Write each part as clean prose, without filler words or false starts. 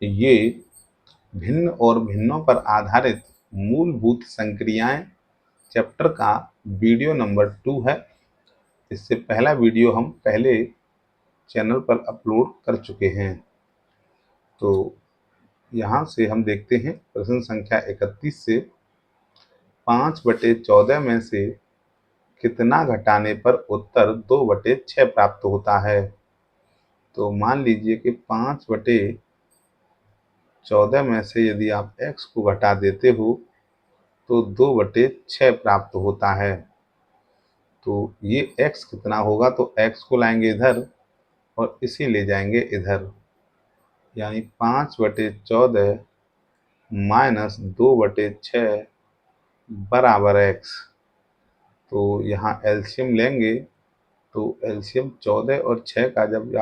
ये भिन्न और भिन्नों पर आधारित मूलभूत संक्रियाएं चैप्टर का वीडियो नंबर 2 है। इससे पहला वीडियो हम पहले चैनल पर अपलोड कर चुके हैं। तो यहाँ से हम देखते हैं प्रश्न संख्या 31 से 5/14 में से कितना घटाने पर उत्तर 2/6 प्राप्त होता है। तो मान लीजिए कि 5/14 में से यदि आप x को घटा देते हो तो 2/6 प्राप्त होता है। तो ये x कितना होगा, तो x को लाएंगे इधर और इसे ले जाएंगे इधर, यानी 5/14 माइनस 2/6 बराबर x। तो यहाँ एलसीएम लेंगे तो एलसीएम 14 और 6 का जब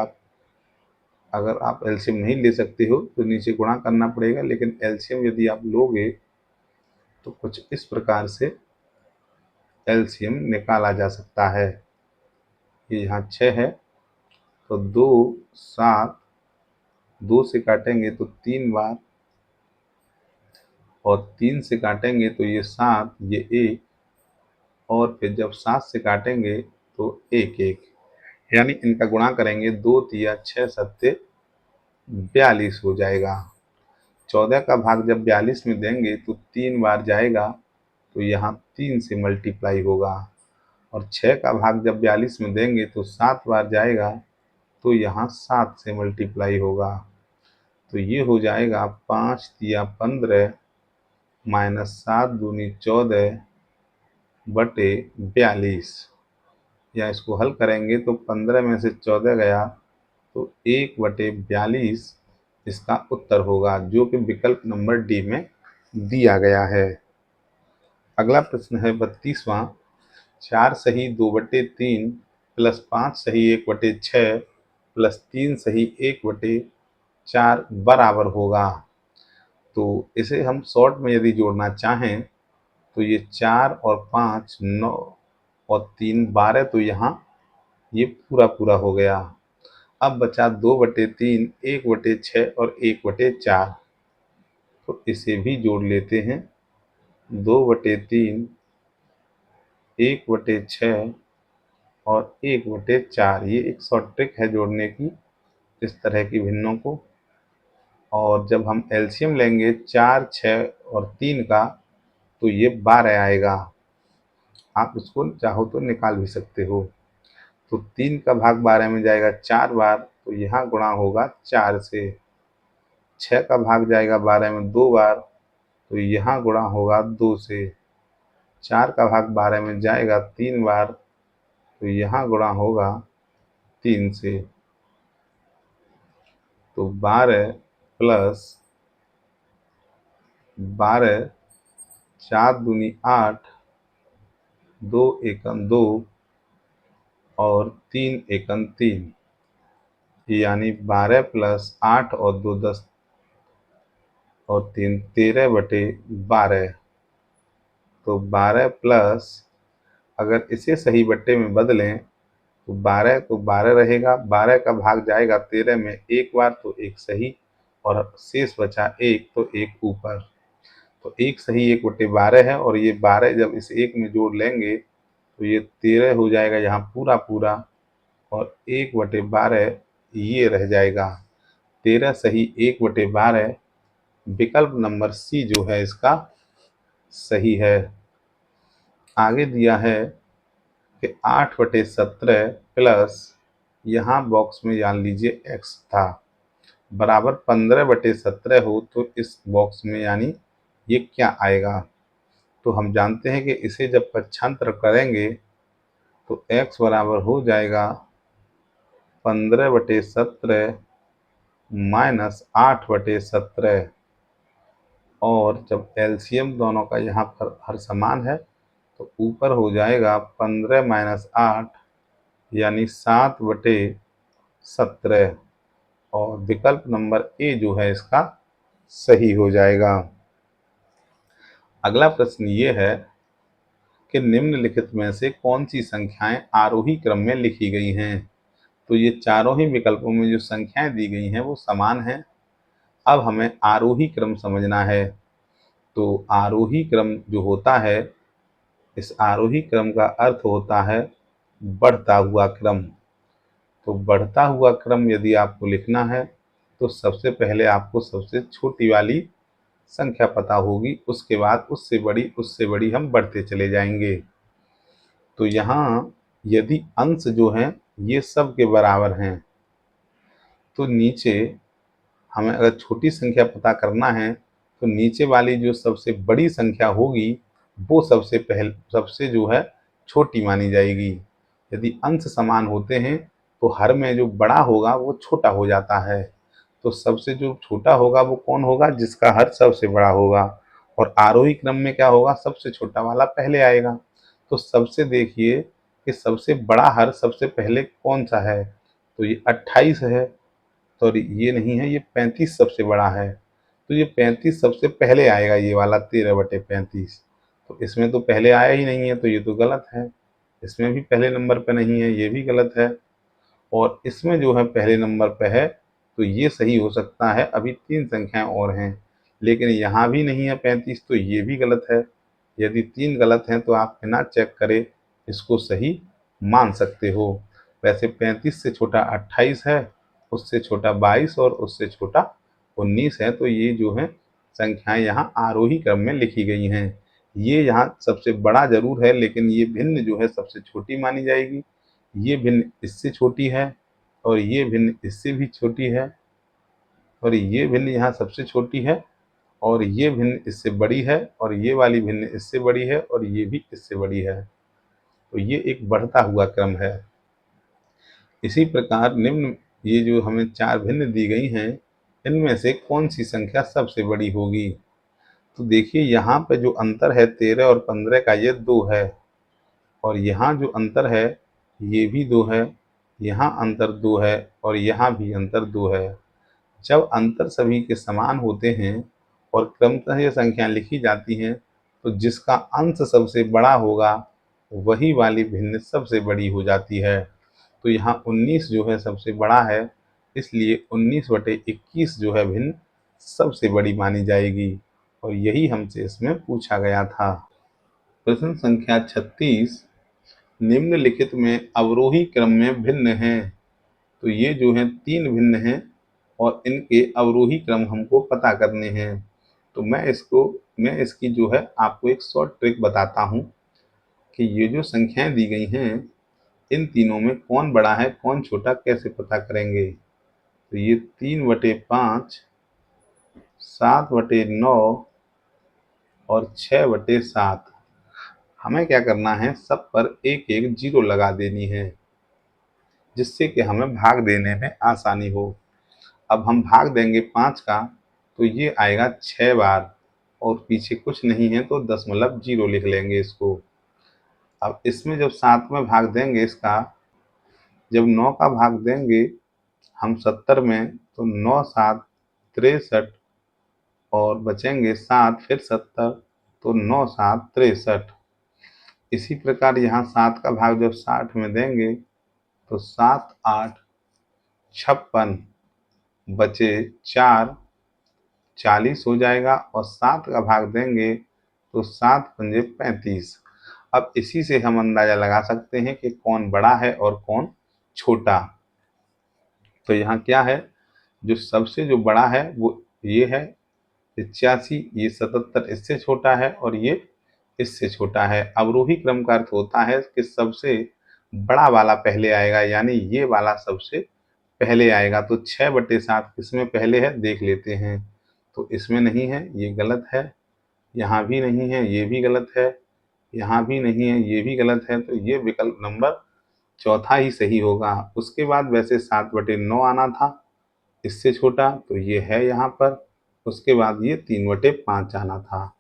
अगर आप एलसीएम नहीं ले सकते हो तो नीचे गुणा करना पड़ेगा, लेकिन एलसीएम यदि आप लोगे तो कुछ इस प्रकार से एलसीएम निकाला जा सकता है। ये यहाँ 6 है तो 2 7, 2 से काटेंगे तो 3 बार, और 3 से काटेंगे तो ये 7, ये 1, और फिर जब 7 से काटेंगे तो 1 1, यानी इनका गुणा करेंगे 2 तिया 6 सत्ते 42 हो जाएगा। 14 का भाग जब 42 में देंगे तो 3 बार जाएगा, तो यहाँ 3 से मल्टीप्लाई होगा, और 6 का भाग जब 42 में देंगे तो 7 बार जाएगा, तो यहाँ 7 से मल्टीप्लाई होगा। तो ये हो जाएगा 5 तिया 15 माइनस 7 दूनी 14 बटे 42, या इसको हल करेंगे तो 15 में से 14 गया तो 1/42 इसका उत्तर होगा, जो कि विकल्प नंबर डी में दिया गया है। अगला प्रश्न है 32वां। 4 सही 2/3 प्लस 5 सही 1/6 प्लस 3 सही 1/4 बराबर होगा। तो इसे हम शॉर्ट में यदि जोड़ना चाहें तो ये 4 और 5 9 और 3 12, तो यहाँ ये पूरा पूरा हो गया। अब बचा 2/3, 1/6 और 1/4, तो इसे भी जोड़ लेते हैं। 2/3, 1/6 और 1/4, ये एक शॉर्ट ट्रिक है जोड़ने की इस तरह की भिन्नों को। और जब हम एलसीएम लेंगे 4, 6 और 3 का तो ये 12 आएगा। आप इसको चाहो तो निकाल भी सकते हो। तो 3 का भाग 12 में जाएगा 4 बार, तो यहाँ गुणा होगा 4 से। 6 का भाग जाएगा 12 में 2 बार, तो यहाँ गुणा होगा 2 से। 4 का भाग 12 में जाएगा 3 बार, तो यहाँ गुणा होगा 3 से। तो 12 प्लस 12, 4 दूनी 8, 2 एकम 2 और 3 एकम 3, यानी 12 प्लस 8 और 2 10 और 3 13/12। तो 12 प्लस, अगर इसे सही बट्टे में बदलें तो 12 तो 12 रहेगा, 12 का भाग जाएगा 13 में एक बार, तो एक सही, और शेष बचा 1, तो 1 ऊपर। तो 1 सही 1/12 है, और ये 12 जब इस 1 में जोड़ लेंगे तो ये 13 हो जाएगा यहाँ पूरा पूरा, और 1/12 ये रह जाएगा। 13 सही 1/12 विकल्प नंबर सी जो है इसका सही है। आगे दिया है कि 8/17 प्लस, यहाँ बॉक्स में जान लीजिए x था, बराबर 15/17 हो तो इस बॉक्स में यानी ये क्या आएगा। तो हम जानते हैं कि इसे जब पक्षांतर करेंगे तो x बराबर हो जाएगा 15/17 माइनस 8/17, और जब एलसीएम दोनों का यहाँ पर हर समान है तो ऊपर हो जाएगा 15 माइनस 8, यानी 7/17, और विकल्प नंबर ए जो है इसका सही हो जाएगा। अगला प्रश्न ये है कि निम्नलिखित में से कौन सी संख्याएं आरोही क्रम में लिखी गई हैं। तो ये चारों ही विकल्पों में जो संख्याएं दी गई हैं वो समान हैं। अब हमें आरोही क्रम समझना है। तो आरोही क्रम जो होता है, इस आरोही क्रम का अर्थ होता है बढ़ता हुआ क्रम। तो बढ़ता हुआ क्रम यदि आपको लिखना है तो सबसे पहले आपको सबसे छोटी वाली संख्या पता होगी, उसके बाद उससे बड़ी हम बढ़ते चले जाएंगे। तो यहाँ यदि अंश जो हैं ये सब के बराबर हैं, तो नीचे हमें अगर छोटी संख्या पता करना है तो नीचे वाली जो सबसे बड़ी संख्या होगी वो सबसे जो है छोटी मानी जाएगी। यदि अंश समान होते हैं तो हर में जो बड़ा होगा वो छोटा हो जाता है। तो सबसे जो छोटा होगा वो कौन होगा? जिसका हर सबसे बड़ा होगा। और आरोही क्रम में क्या होगा? सबसे छोटा वाला पहले आएगा। तो सबसे देखिए कि सबसे बड़ा हर सबसे पहले कौन सा है? तो ये 28 है। सॉरी, ये नहीं है, ये 35 सबसे बड़ा है। तो ये 35 सबसे पहले आएगा, ये वाला 13/35। तो इसमें तो पहले आया ही नहीं है, तो ये तो गलत है। इसमें भी पहले नंबर पे नहीं है, ये भी गलत है। और इसमें जो है पहले नंबर पे है, तो ये सही हो सकता है। अभी 3 संख्याएं और हैं, लेकिन यहाँ भी नहीं है 35, तो ये भी गलत है। यदि 3 गलत हैं तो आप बिना चेक करे इसको सही मान सकते हो। वैसे 35 से छोटा 28 है, उससे छोटा 22 और उससे छोटा 19 है। तो ये जो है संख्याएं यहाँ आरोही क्रम में लिखी गई हैं। ये यहाँ सबसे बड़ा जरूर है, लेकिन ये भिन्न जो है सबसे छोटी मानी जाएगी। ये भिन्न इससे छोटी है, और ये भिन्न इससे भी छोटी है, और ये भिन्न यहाँ सबसे छोटी है, और ये भिन्न इससे बड़ी है, और ये वाली भिन्न इससे बड़ी है, और ये भी इससे बड़ी है। तो ये एक बढ़ता हुआ क्रम है। इसी प्रकार निम्न ये जो हमें 4 भिन्न दी गई हैं, इनमें से कौन सी संख्या सबसे बड़ी होगी? तो देखिए यहाँ पे जो अंतर है 13 और 15 का, ये 2 है। और यहाँ जो अंतर है ये भी 2 है, यहाँ अंतर 2 है, और यहाँ भी अंतर 2 है। जब अंतर सभी के समान होते हैं और क्रमतः ये संख्या लिखी जाती हैं, तो जिसका अंश सबसे बड़ा होगा वही वाली भिन्न सबसे बड़ी हो जाती है। तो यहाँ 19 जो है सबसे बड़ा है, इसलिए 19/21 जो है भिन्न सबसे बड़ी मानी जाएगी। और यही हमसे इसमें पूछा गया था। प्रश्न संख्या 36, निम्नलिखित में अवरोही क्रम में भिन्न हैं। तो ये जो हैं 3 भिन्न हैं, और इनके अवरोही क्रम हमको पता करने हैं। तो मैं इसकी जो है आपको एक शॉर्ट ट्रिक बताता हूँ कि ये जो संख्याएं दी गई हैं, इन तीनों में कौन बड़ा है कौन छोटा, कैसे पता करेंगे? तो ये 3/5, 7/9 और 6/7। हमें क्या करना है? सब पर एक एक जीरो लगा देनी है, जिससे कि हमें भाग देने में आसानी हो। अब हम भाग देंगे 5 का, तो ये आएगा 6 बार, और पीछे कुछ नहीं है तो दशमलव जीरो लिख लेंगे इसको। अब इसमें जब 7 में भाग देंगे इसका, जब 9 का भाग देंगे हम 70 में, तो 9×7 63, और बचेंगे 7, फिर 70, तो 9×7 63। इसी प्रकार यहाँ 7 का भाग जब 60 में देंगे तो 7×8 56, बचे 4, 40 हो जाएगा, और 7 का भाग देंगे तो 7×5 35। अब इसी से हम अंदाजा लगा सकते हैं कि कौन बड़ा है और कौन छोटा। तो यहाँ क्या है? जो सबसे जो बड़ा है वो ये है 85, ये 77 इससे छोटा है, और ये इससे छोटा है। अवरोही क्रम का अर्थ होता है कि सबसे बड़ा वाला पहले आएगा, यानी ये वाला सबसे पहले आएगा। तो 6/7 किसमें पहले है देख लेते हैं। तो इसमें नहीं है, ये गलत है। यहाँ भी नहीं है, ये भी गलत है। यहाँ भी नहीं है, ये भी गलत है। तो ये विकल्प नंबर चौथा ही सही होगा। उसके बाद वैसे 7/9 आना था, इससे छोटा, तो ये है यहाँ पर। उसके बाद ये 3/5 आना था।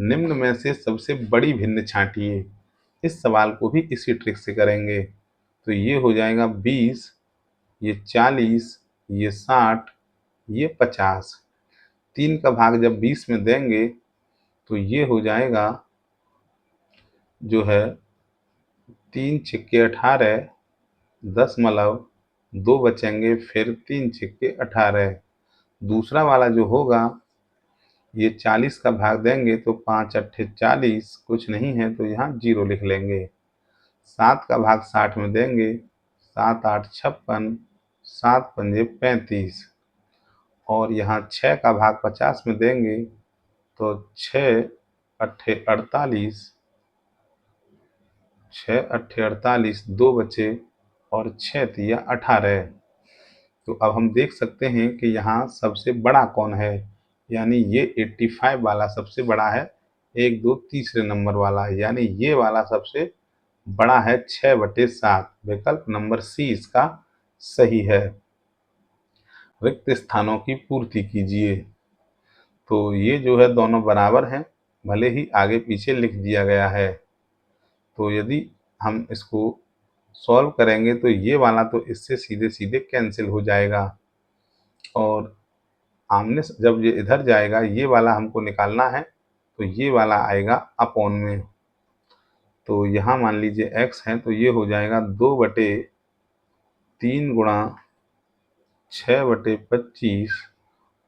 निम्न में से सबसे बड़ी भिन्न छांटिए। इस सवाल को भी इसी ट्रिक से करेंगे। तो ये हो जाएगा 20, ये 40, ये 60, ये 50। 3 का भाग जब 20 में देंगे तो ये हो जाएगा जो है 3×6 = 18, 10 मतलब 2 बचेंगे, फिर 3×6 = 18। दूसरा वाला जो होगा ये 40 का भाग देंगे तो 5 अट्ठे 40, कुछ नहीं है तो यहाँ 0 लिख लेंगे। 7 का भाग 60 में देंगे, 7 8 56, 7 पंजे 35, और यहाँ 6 का भाग 50 में देंगे तो 6 अट्ठे 48, 6 अट्ठे 48, 2 बचे और 6 तिया 18। तो अब हम देख सकते हैं कि यहाँ सबसे बड़ा कौन है, यानी ये 85 वाला सबसे बड़ा है, 1 2 तीसरे नंबर वाला, यानी ये वाला सबसे बड़ा है 6/7। विकल्प नंबर सी इसका सही है। रिक्त स्थानों की पूर्ति कीजिए। तो ये जो है दोनों बराबर हैं, भले ही आगे पीछे लिख दिया गया है। तो यदि हम इसको सॉल्व करेंगे तो ये वाला तो इससे सीधे सीधे कैंसिल हो जाएगा, और आमने जब ये इधर जाएगा ये वाला हमको निकालना है तो ये वाला आएगा अपॉन में। तो यहाँ मान लीजिए x है तो ये हो जाएगा 2/3 गुणा 6/25,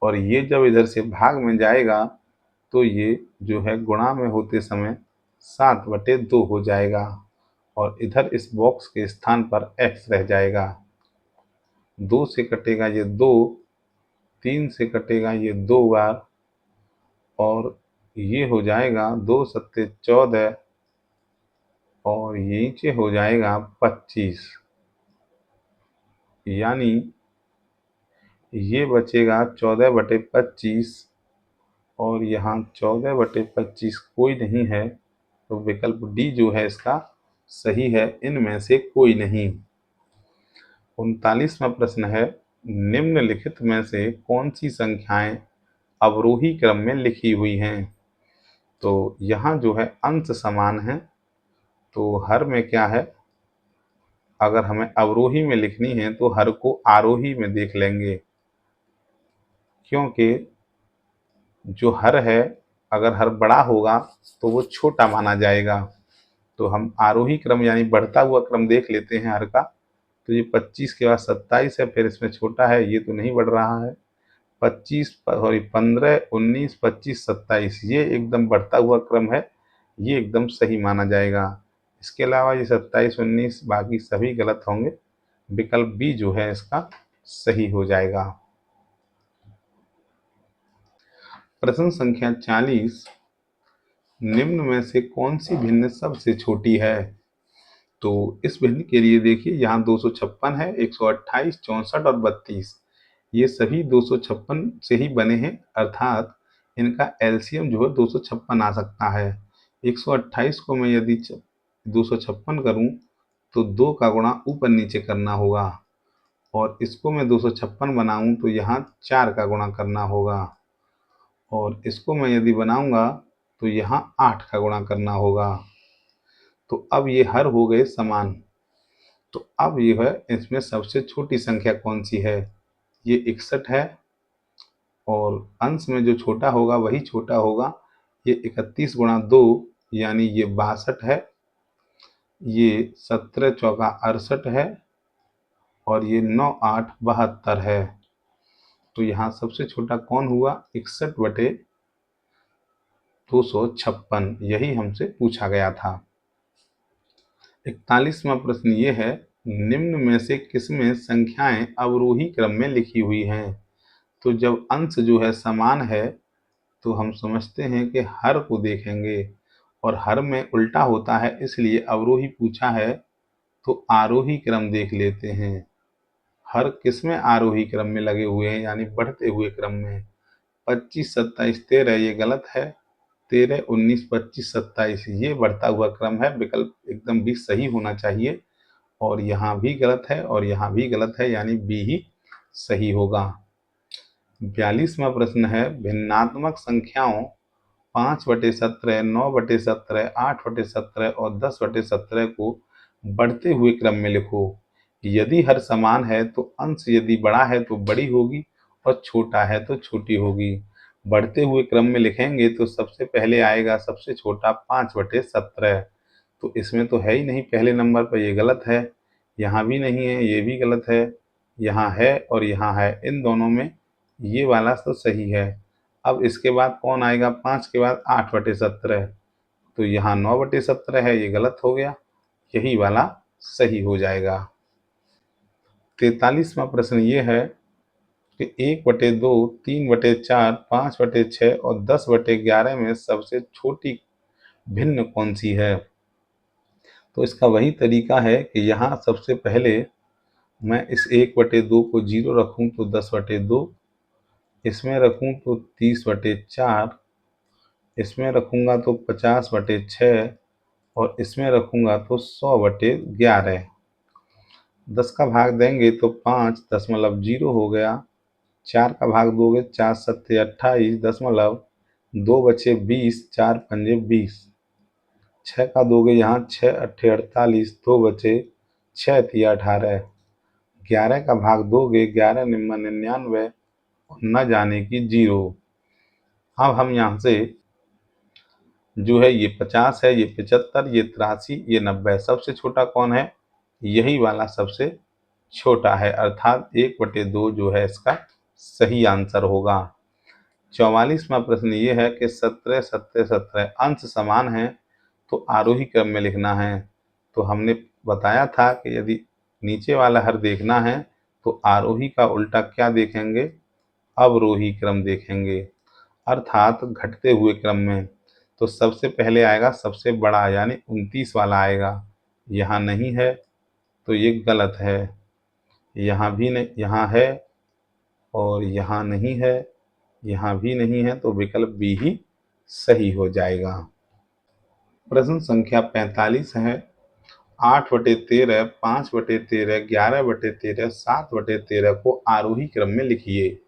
और ये जब इधर से भाग में जाएगा तो ये जो है गुणा में होते समय 7/2 हो जाएगा, और इधर इस बॉक्स के स्थान पर x रह जाएगा। 2 से कटेगा ये 2, 3 से कटेगा ये 2 बार, और ये हो जाएगा 2 सत्ते 14, और ये नीचे हो जाएगा 25, यानी ये बचेगा 14/25, और यहाँ 14/25 कोई नहीं है, तो विकल्प डी जो है इसका सही है, इनमें से कोई नहीं। 39वां प्रश्न है, निम्नलिखित में से कौन सी संख्याएं अवरोही क्रम में लिखी हुई हैं? तो यहाँ जो है अंश समान है, तो हर में क्या है, अगर हमें अवरोही में लिखनी है तो हर को आरोही में देख लेंगे, क्योंकि जो हर है अगर हर बड़ा होगा तो वो छोटा माना जाएगा। तो हम आरोही क्रम यानी बढ़ता हुआ क्रम देख लेते हैं हर का। तो ये 25 के बाद 27 है, फिर इसमें छोटा है, ये तो नहीं बढ़ रहा है। 25 सॉरी 15 19 25 27, ये एकदम बढ़ता हुआ क्रम है, ये एकदम सही माना जाएगा। इसके अलावा ये 27 19 बाकी सभी गलत होंगे। विकल्प बी जो है इसका सही हो जाएगा। प्रश्न संख्या 40, निम्न में से कौन सी भिन्न सबसे छोटी है? तो इस भिन्न के लिए देखिए यहाँ 256 है, 128, 64 और 32, ये सभी 256 से ही बने हैं, अर्थात इनका एलसीएम जो है 256 आ सकता है। 128 को मैं यदि 256 करूं तो 2 का गुणा ऊपर नीचे करना होगा, और इसको मैं 256 बनाऊं तो यहाँ 4 का गुणा करना होगा, और इसको मैं यदि बनाऊंगा तो यहाँ 8 का गुणा करना होगा। तो अब ये हर हो गए समान। तो अब ये है इसमें सबसे छोटी संख्या कौन सी है? ये 61 है, और अंश में जो छोटा होगा वही छोटा होगा। ये 31 गुणा 2 यानी ये 62 है, ये 17 चौका 68 है, और ये 9 8 72 है। तो यहाँ सबसे छोटा कौन हुआ? 61/256, यही हमसे पूछा गया था। 41वां प्रश्न ये है, निम्न में से किसमें संख्याएं अवरोही क्रम में लिखी हुई हैं? तो जब अंश जो है समान है तो हम समझते हैं कि हर को देखेंगे, और हर में उल्टा होता है इसलिए अवरोही पूछा है, तो आरोही क्रम देख लेते हैं। हर किसमें आरोही क्रम में लगे हुए हैं, यानी बढ़ते हुए क्रम में। 25 27 13 ये गलत है, 13 19 25 27 ये बढ़ता हुआ क्रम है, विकल्प एकदम भी सही होना चाहिए, और यहाँ भी गलत है और यहाँ भी गलत है, यानी बी ही सही होगा। 42वां प्रश्न है, भिन्नात्मक संख्याओं 5/17, 9/17, 8/17 और 10/17 को बढ़ते हुए क्रम में लिखो। यदि हर समान है तो अंश यदि बड़ा है तो बड़ी होगी, और छोटा है तो छोटी होगी। बढ़ते हुए क्रम में लिखेंगे तो सबसे पहले आएगा सबसे छोटा 5/17, तो इसमें तो है ही नहीं, पहले नंबर पर ये गलत है, यहाँ भी नहीं है, ये भी गलत है, यहाँ है और यहाँ है, इन दोनों में ये वाला तो सही है। अब इसके बाद कौन आएगा? 5 के बाद 8/17, तो यहाँ 9/17 है, ये गलत हो गया, यही वाला सही हो जाएगा। 43वां प्रश्न ये है कि 1/2, 3/4, 5/6 और 10/11 में सबसे छोटी भिन्न कौन सी है? तो इसका वही तरीका है कि यहाँ सबसे पहले मैं इस 1/2 को 0 रखूँ तो 10/2, इसमें रखूँ तो 30/4, इसमें रखूँगा तो 50/6 और इसमें रखूँगा तो 100/11। 10 का भाग देंगे तो 5.0 हो गया, 4 का भाग दोगे 4 सत्ते 28, 2 बचे 20, 4 पंजे 20, 6 का दोगे यहाँ 6 अट्ठे 48, 2 बचे 6 तिया 18, 11 का भाग दोगे 11 निम्मा 99 और न जाने की 0। अब हम यहाँ से जो है ये 50 है, ये 75, ये 83, ये 90, सबसे छोटा कौन है? यही वाला सबसे छोटा है, अर्थात 1/2 जो है इसका सही आंसर होगा। 44वां प्रश्न ये है कि 17 सत्ते 17 अंश समान हैं तो आरोही क्रम में लिखना है। तो हमने बताया था कि यदि नीचे वाला हर देखना है तो आरोही का उल्टा क्या देखेंगे? अवरोही क्रम देखेंगे, अर्थात घटते हुए क्रम में। तो सबसे पहले आएगा सबसे बड़ा यानी 29 वाला आएगा, यहाँ नहीं है तो ये गलत है, यहाँ भी नहीं, यहाँ है और यहाँ नहीं है, यहाँ भी नहीं है, तो विकल्प बी ही सही हो जाएगा। प्रश्न संख्या 45 है, 8/13, 5/13, 11/13, 7/13 को आरोही क्रम में लिखिए।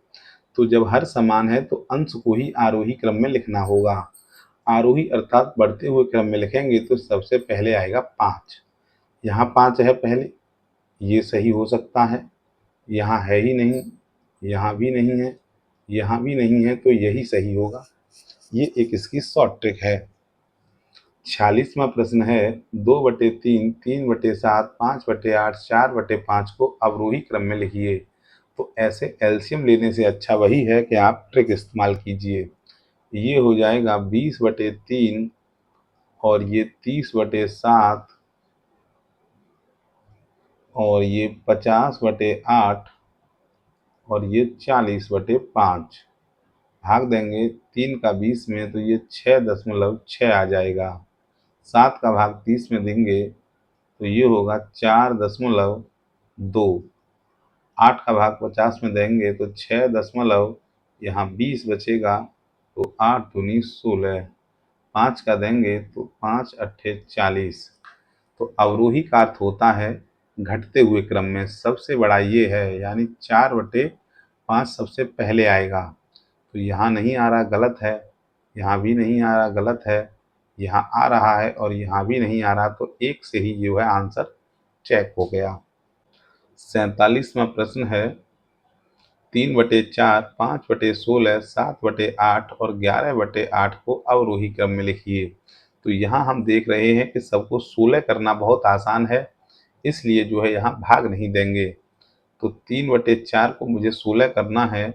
तो जब हर समान है तो अंश को ही आरोही क्रम में लिखना होगा। आरोही अर्थात बढ़ते हुए क्रम में लिखेंगे तो सबसे पहले आएगा 5। यहाँ 5 है पहले, ये सही हो सकता है, यहाँ है ही नहीं, यहाँ भी नहीं है, यहाँ भी नहीं है, तो यही सही होगा। ये एक इसकी शॉर्ट ट्रिक है। 46वां प्रश्न है, 2/3, 3/7, 5/8, 4/5 को अवरोही क्रम में लिखिए। तो ऐसे एलसीएम लेने से अच्छा वही है कि आप ट्रिक इस्तेमाल कीजिए। ये हो जाएगा 20/3 और ये 30/7 और ये 50/8 और ये 40/5। भाग देंगे 3 का 20 में तो ये 6.6 आ जाएगा। 7 का भाग 30 में देंगे तो ये होगा 4.2। 8 का भाग 50 में देंगे तो 6 दशमलव यहाँ 20 बचेगा, तो 8 दूनी 16। 5 का देंगे तो 5 अट्ठे 40। तो अवरोही का अर्थ होता है घटते हुए क्रम में, सबसे बड़ा ये है यानी 4/5 सबसे पहले आएगा। तो यहाँ नहीं आ रहा, गलत है, यहाँ भी नहीं आ रहा, गलत है, यहाँ आ रहा है और यहाँ भी नहीं आ रहा, तो एक से ही जो है आंसर चेक हो गया। 47वां प्रश्न है, 3/4, 5/16, 7/8 और 11/8 को अवरोही क्रम में लिखिए। तो यहाँ हम देख रहे हैं कि सबको 16 करना बहुत आसान है, इसलिए जो है यहाँ भाग नहीं देंगे। तो 3/4 को मुझे 16 करना है,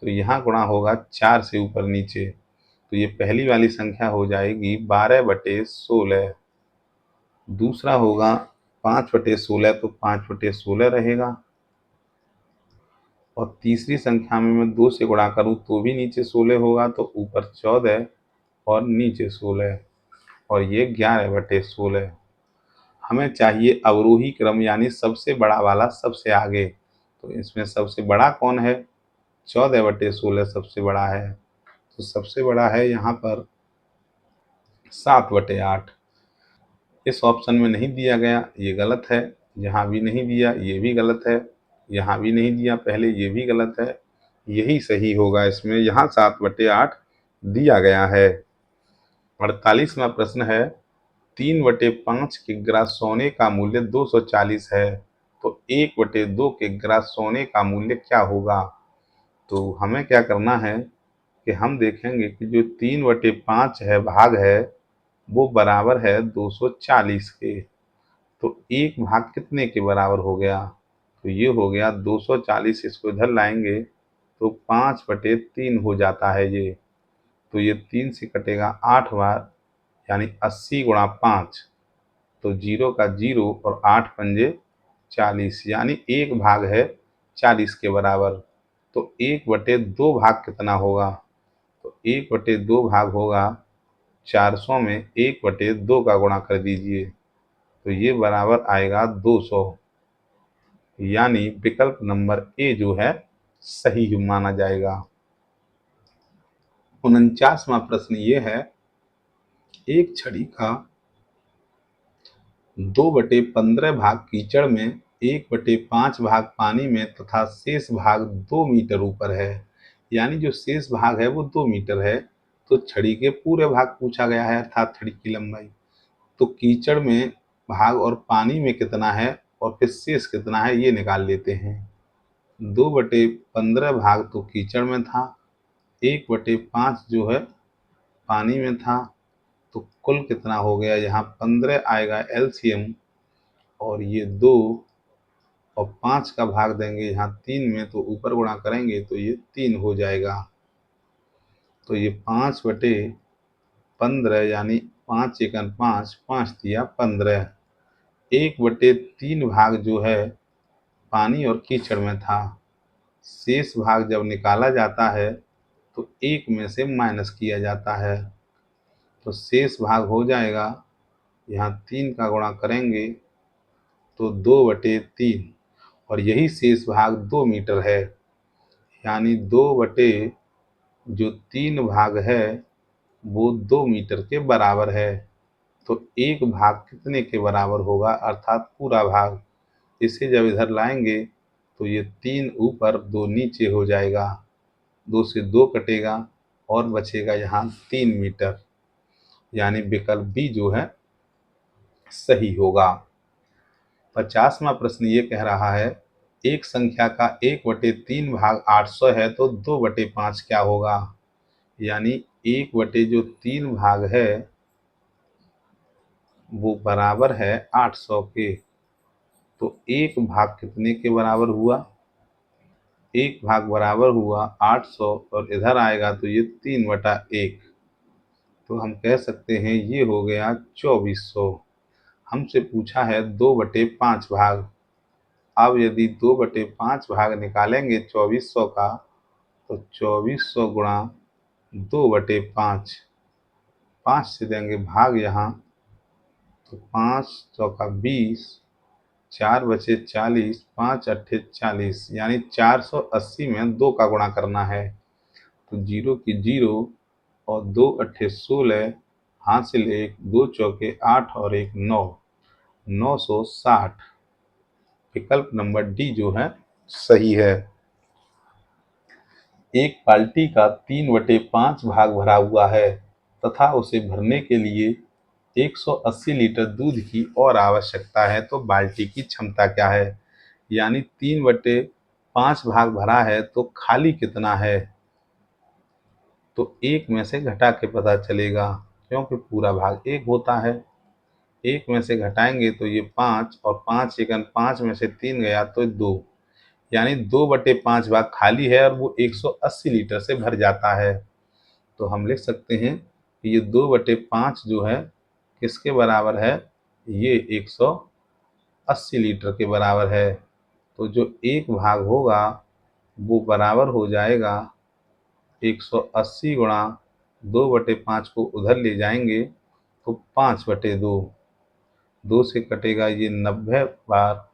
तो यहाँ गुणा होगा 4 से ऊपर नीचे, तो ये पहली वाली संख्या हो जाएगी 12/16। दूसरा होगा 5/16, तो 5/16 रहेगा। और तीसरी संख्या में मैं 2 से गुणा करूँ तो भी नीचे 16 होगा, तो ऊपर 14 और नीचे 16 और ये 11/16। हमें चाहिए अवरोही क्रम यानी सबसे बड़ा वाला सबसे आगे। तो इसमें सबसे बड़ा कौन है? 14/16 सबसे बड़ा है, तो सबसे बड़ा है यहाँ पर 7/8। इस ऑप्शन में नहीं दिया गया, ये गलत है, यहाँ भी नहीं दिया, ये भी गलत है, यहाँ भी नहीं दिया पहले, ये भी गलत है, यही सही होगा इसमें, यहाँ 7/8 दिया गया है। 48वां प्रश्न है, 3/5 किग्रा सोने का मूल्य 240 है, तो 1/2 किग्रा सोने का मूल्य क्या होगा? तो हमें क्या करना है कि हम देखेंगे कि जो 3/5 है भाग है वो बराबर है 240 के। तो एक भाग कितने के बराबर हो गया? तो ये हो गया 240, इसको इधर लाएंगे तो 5/3 हो जाता है ये। तो ये 3 से कटेगा 8 बार, यानी 80 गुणा 5, तो 0 का 0 और 8 पंजे 40, यानी 1 भाग है 40 के बराबर। तो 1/2 भाग कितना होगा? तो 1/2 भाग होगा 400 में 1/2 का गुणा कर दीजिए, तो ये बराबर आएगा 200, यानी विकल्प नंबर ए जो है सही माना जाएगा। 49वां प्रश्न ये है, एक छड़ी का 2/15 भाग कीचड़ में, 1/5 भाग पानी में तथा शेष भाग 2 मीटर ऊपर है। यानी जो शेष भाग है वो 2 मीटर है। तो छड़ी के पूरे भाग पूछा गया है, अर्थात छड़ी की लंबाई। तो कीचड़ में भाग और पानी में कितना है और फिर शेष कितना है ये निकाल लेते हैं। 2/15 भाग तो कीचड़ में था, 1/5 जो है पानी में था, तो कुल कितना हो गया? यहाँ 15 आएगा एलसीएम, और ये 2 और 5 का भाग देंगे यहाँ 3 में, तो ऊपर गुणा करेंगे तो ये 3 हो जाएगा। तो ये 5/15, यानी 5 एकन 5, 5 तिया 15। 1/3 भाग जो है पानी और कीचड़ में था। शेष भाग जब निकाला जाता है तो 1 में से माइनस किया जाता है, तो शेष भाग हो जाएगा, यहाँ 3 का गुणा करेंगे तो 2/3, और यही शेष भाग 2 मीटर है, यानी 2/3 भाग है वो 2 मीटर के बराबर है। तो एक भाग कितने के बराबर होगा? अर्थात पूरा भाग। इसे जब इधर लाएंगे तो ये 3 ऊपर 2 नीचे हो जाएगा, 2 से 2 कटेगा और बचेगा यहाँ 3 मीटर, यानी विकल्प बी जो है सही होगा। 50वां प्रश्न ये कह रहा है, एक संख्या का 1/3 भाग 800 है तो 2/5 क्या होगा? यानी 1/3 भाग है वो बराबर है 800 के। तो एक भाग कितने के बराबर हुआ? एक भाग बराबर हुआ 800, और इधर आएगा तो ये 3/1, तो हम कह सकते हैं ये हो गया 2400। हमसे पूछा है 2/5 भाग। अब यदि 2/5 भाग निकालेंगे 2400 का, तो 2400 गुणा 2/5, 5 से देंगे भाग यहाँ, तो 5 चौका 20, 4 बचे 40, 5 अट्ठे 40, यानी 480 में 2 का गुणा करना है। तो 0 की 0 और 2 अट्ठे 16, हासिल 1, 2 चौके 8 और 1 9, 960। विकल्प नंबर डी जो है सही है। एक बाल्टी का 3/5 भाग भरा हुआ है तथा उसे भरने के लिए 180 लीटर दूध की और आवश्यकता है, तो बाल्टी की क्षमता क्या है? यानी 3/5 भाग भरा है तो खाली कितना है? तो एक में से घटा के पता चलेगा, क्योंकि पूरा भाग एक होता है। एक में से घटाएंगे तो ये 5, और 5 एकन 5 में से 3 गया तो 2, यानी 2/5 भाग खाली है और वो 180 लीटर से भर जाता है। तो हम लिख सकते हैं कि ये 2/5 जो है किसके बराबर है? ये 180 लीटर के बराबर है। तो जो एक भाग होगा वो बराबर हो जाएगा 180 गुणा 2/5 को उधर ले जाएंगे तो 5/2, 2 से कटेगा ये 90 बार,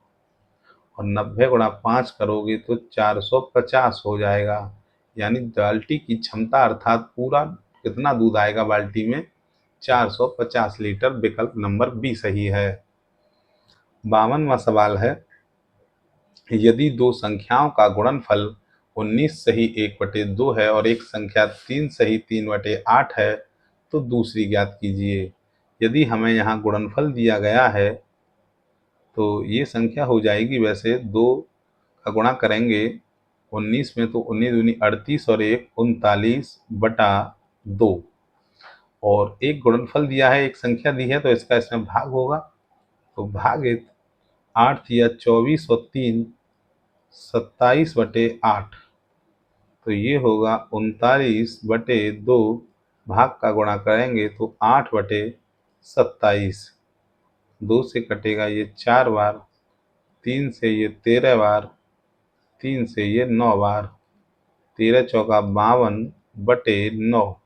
और 90 गुणा 5 करोगे तो 450 हो जाएगा। यानी बाल्टी की क्षमता, अर्थात पूरा कितना दूध आएगा बाल्टी में? 450 लीटर। विकल्प नंबर बी सही है। 52वां सवाल है, यदि दो संख्याओं का गुणनफल 19 सही 1/2 है और एक संख्या 3 सही 3/8 है तो दूसरी ज्ञात कीजिए। यदि हमें यहाँ गुणनफल दिया गया है तो ये संख्या हो जाएगी, वैसे 2 का गुणा करेंगे 19 में तो 19 दूनी 38 और 1 39/2, और एक गुणनफल दिया है, एक संख्या दी है तो इसका इसमें भाग होगा, तो भागित 8 या 24 और 3 27/8, तो ये होगा 39/2, भाग का गुणा करेंगे तो 8/27। 2 से कटेगा ये 4 बार, 3 से ये 13 बार, 3 से ये 9 बार, 13 चौका 52/9।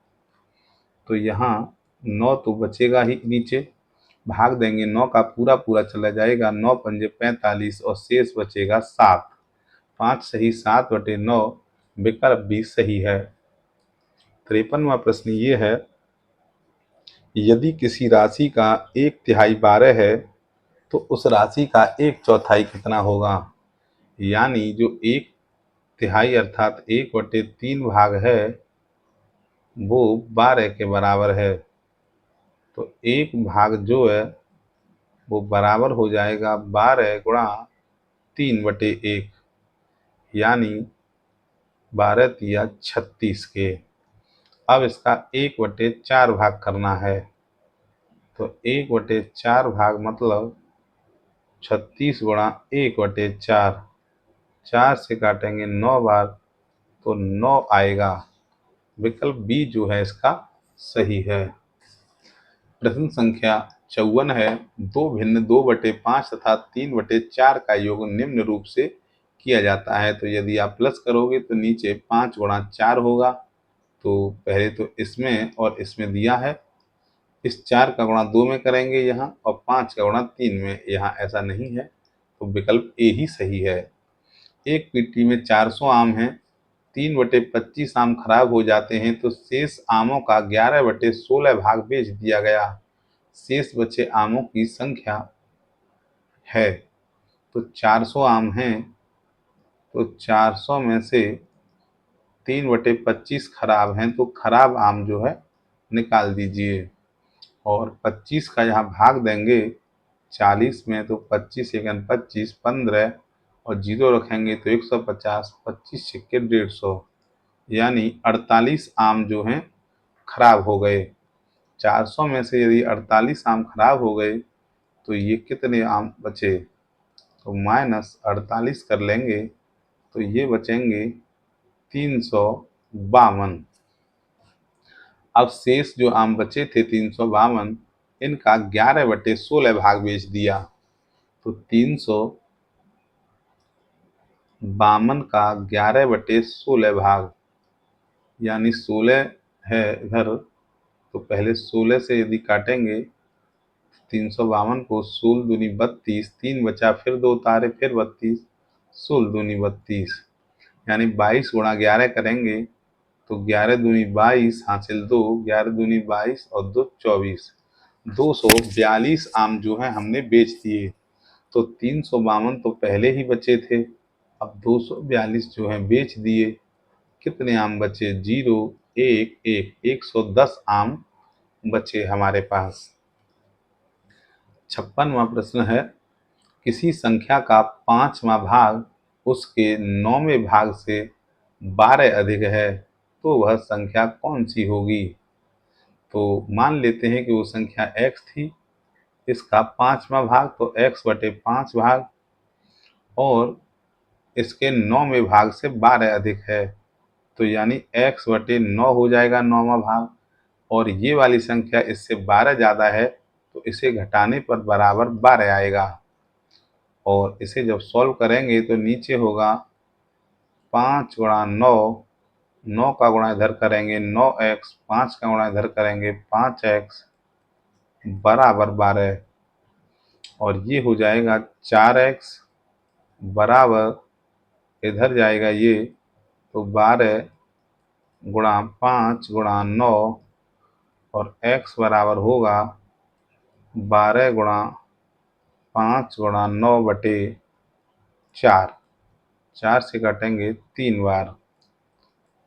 तो यहाँ 9 तो बचेगा ही नीचे, भाग देंगे 9 का पूरा पूरा चला जाएगा, 9 पंजे 45 और शेष बचेगा 7। 5 सही 7/9, विकल्प बी सही है। 53वां प्रश्न ये है, यदि किसी राशि का 1/3 12 है तो उस राशि का 1/4 कितना होगा। यानी जो 1/3 अर्थात 1/3 भाग है वो 12 के बराबर है। तो 1 भाग जो है वो बराबर हो जाएगा 12 गुणा 3/1, यानी 12 तिया 36 के। अब इसका 1/4 भाग करना है। तो 1/4 भाग मतलब 36 गुणा 1/4। 4 से काटेंगे 9 बार तो 9 आएगा। विकल्प बी जो है इसका सही है। प्रश्न संख्या 54 है, दो भिन्न 2/5 तथा 3/4 का योग निम्न रूप से किया जाता है। तो यदि आप प्लस करोगे तो नीचे 5 गुणा 4 होगा। तो पहले तो इसमें और इसमें दिया है, इस 4 का गुणा 2 में करेंगे यहाँ, और 5 का गुणा 3 में, यहाँ ऐसा नहीं है। तो विकल्प ए ही सही है। एक पेटी में 400 आम हैं, 3/25 आम खराब हो जाते हैं तो शेष आमों का 11/16 भाग बेच दिया गया। शेष बचे आमों की संख्या है। तो 400 आम हैं, तो 400 में से 3/25 खराब हैं, तो खराब आम जो है निकाल दीजिए। और 25 का यहाँ भाग देंगे 40 में, तो 25 एकन 25, 15 और 0 रखेंगे तो 150, 25 छिक्के 150, यानी 48 आम जो हैं खराब हो गए। 400 में से यदि 48 आम खराब हो गए तो ये कितने आम बचे। तो -48 कर लेंगे तो ये बचेंगे 352। अब शेष जो आम बचे थे 352, इनका 11/16 भाग बेच दिया। तो 352 का 11/16 भाग, यानी 16 है इधर, तो पहले 16 से यदि काटेंगे 352 को, 16 दूनी 32, 3 बचा, फिर 2 उतारे, फिर 32, 16 दूनी 32, यानी 22 गुणा 11 करेंगे तो 11 दूनी 22 हासिल 2, 11 दूनी 22 और 2 24, 242 आम जो है हमने बेच दिए। तो 352 तो पहले ही बचे थे, अब 242 जो है बेच दिए। कितने आम बचे, 0 1 1, 110 आम बचे हमारे पास। 56वां प्रश्न है, किसी संख्या का 5वां भाग उसके 9वें भाग से 12 अधिक है तो वह संख्या कौन सी होगी। तो मान लेते हैं कि वो संख्या x थी, इसका 5वां भाग तो x/5 भाग, और इसके 9वें भाग से 12 अधिक है, तो यानी x/9 हो जाएगा 9वां भाग। और ये वाली संख्या इससे 12 ज़्यादा है तो इसे घटाने पर बराबर 12 आएगा। और इसे जब सॉल्व करेंगे तो नीचे होगा 5 गुणा 9, 9 का गुणा इधर करेंगे 9x, 5 का गुणा इधर करेंगे 5x बराबर 12, और ये हो जाएगा 4x बराबर इधर जाएगा ये, तो 12 गुणा 5 गुणा 9, और x बराबर होगा 12 गुणा 5 गुणा 9/4। 4 से काटेंगे 3 बार,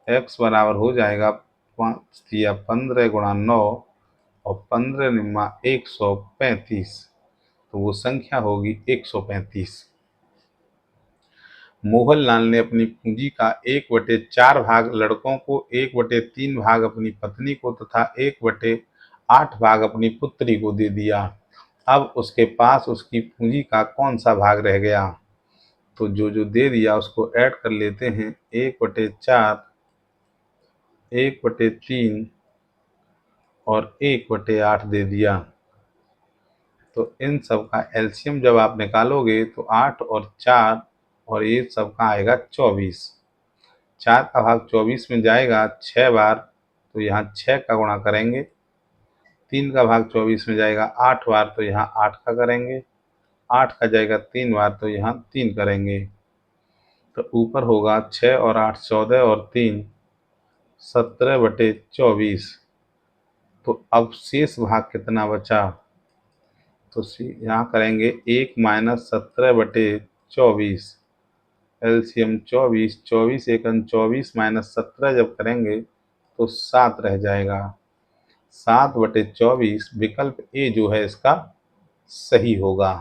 x बराबर हो जाएगा 5 या 15 गुणा 9 और 15 निम्मा 135, तो वो संख्या होगी 135। मोहनलाल ने अपनी पूंजी का 1/4 भाग लड़कों को, 1/3 भाग अपनी पत्नी को तथा 1/8 भाग अपनी पुत्री को दे दिया। अब उसके पास उसकी पूंजी का कौन सा भाग रह गया। तो जो जो दे दिया उसको ऐड कर लेते हैं। 1/4 1/3 और 1/8 दे दिया। तो इन सब का एलसीएम जब आप निकालोगे तो 8 और 4 और ये सब का आएगा 24। 4 का भाग 24 में जाएगा 6 बार, तो यहाँ 6 का गुणा करेंगे। 3 का भाग 24 में जाएगा 8 बार, तो यहाँ 8 का करेंगे। 8 का जाएगा 3 बार, तो यहाँ 3 करेंगे। तो ऊपर होगा 6 और 8 14 और 3 17/24। तो अब शेष भाग कितना बचा? तो यहाँ करेंगे 1 माइनस 17/24। एलसीएम 24, 24 एकम 24 माइनस 17 जब करेंगे तो 7 रह जाएगा। 7/24 विकल्प ए जो है इसका सही होगा।